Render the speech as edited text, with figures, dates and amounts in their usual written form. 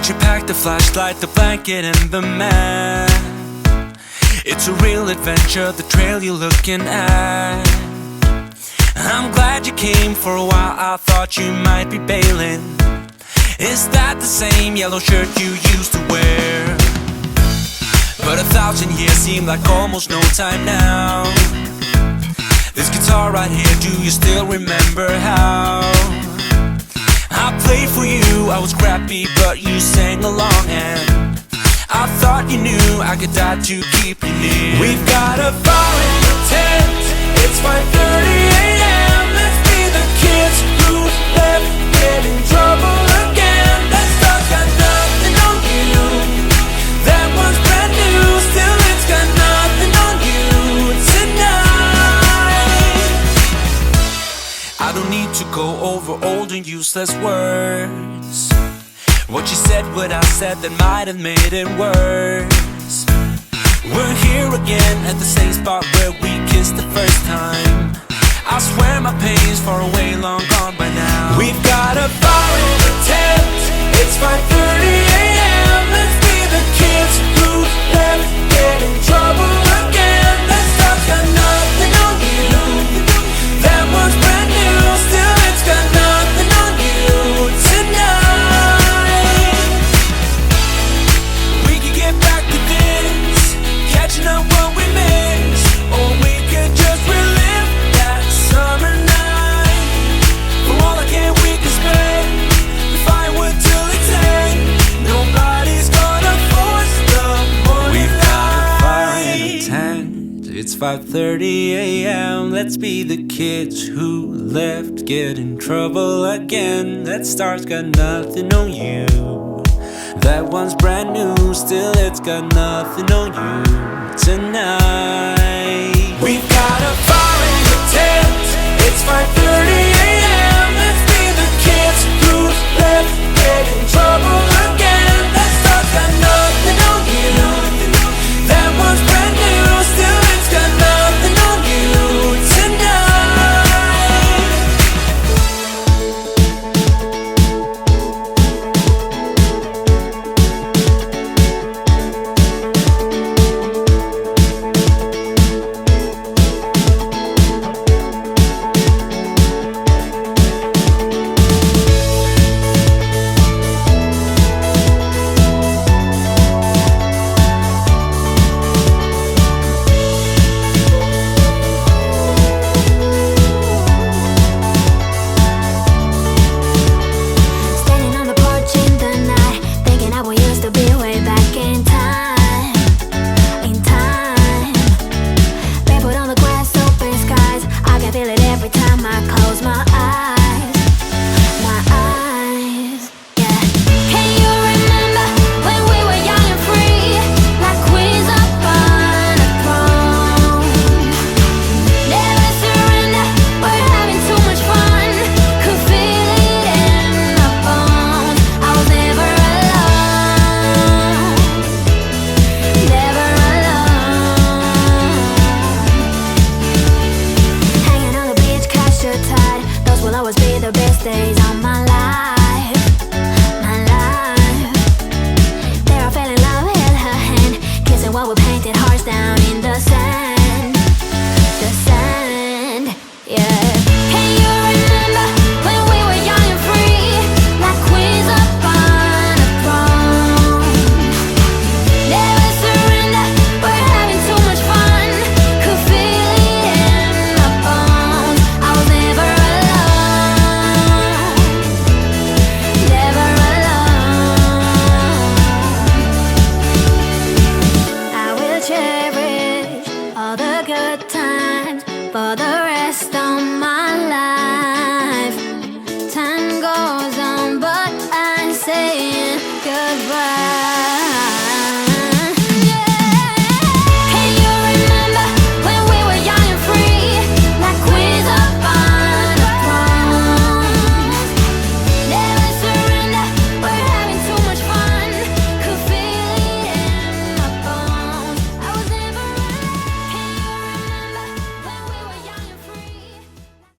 you pack the flashlight, the blanket and the map. It's a real adventure, the trail you're looking at. I'm glad you came. For a while I thought you might be bailing. Is that the same yellow shirt you used to wear? But 1,000 years seem like almost no time now. This guitar right here, do you still remember how I played for you? I was crappy but you sang along, and I thought you knew I could die to keep you near. We've got a fire in the tent. It's 5:30 a.m. Let's be the kids who left, get in trouble again. That stuff got nothing on you. That one's brand new. Still it's got nothing on you tonight. I don't need to go over old and useless words. What you said, what I said, that might have made it worse. We're here again at the same spot where we kissed the first time. I swear my pain's far away, long gone by now. We've got a fire in the tent. It's 5:30 a.m. Let's be the kids who left, get in trouble again. That stuff's got nothing on you. That one's brand new. Still it's got nothing on you tonight. We could get back to this, catching up what we missed, or we could just relive that summer night. For all I can, we could spend the firewood till it's end. Nobody's gonna force the morning. We've got a fire in the tent. It's 5:30 a.m. Let's be the kids who left, get in trouble again. That star's got nothing on you. That one's brand new. Still it's got nothing on you tonight. We've got a fire in the tent. It's 5:30 a.m. Let's be the kids who left,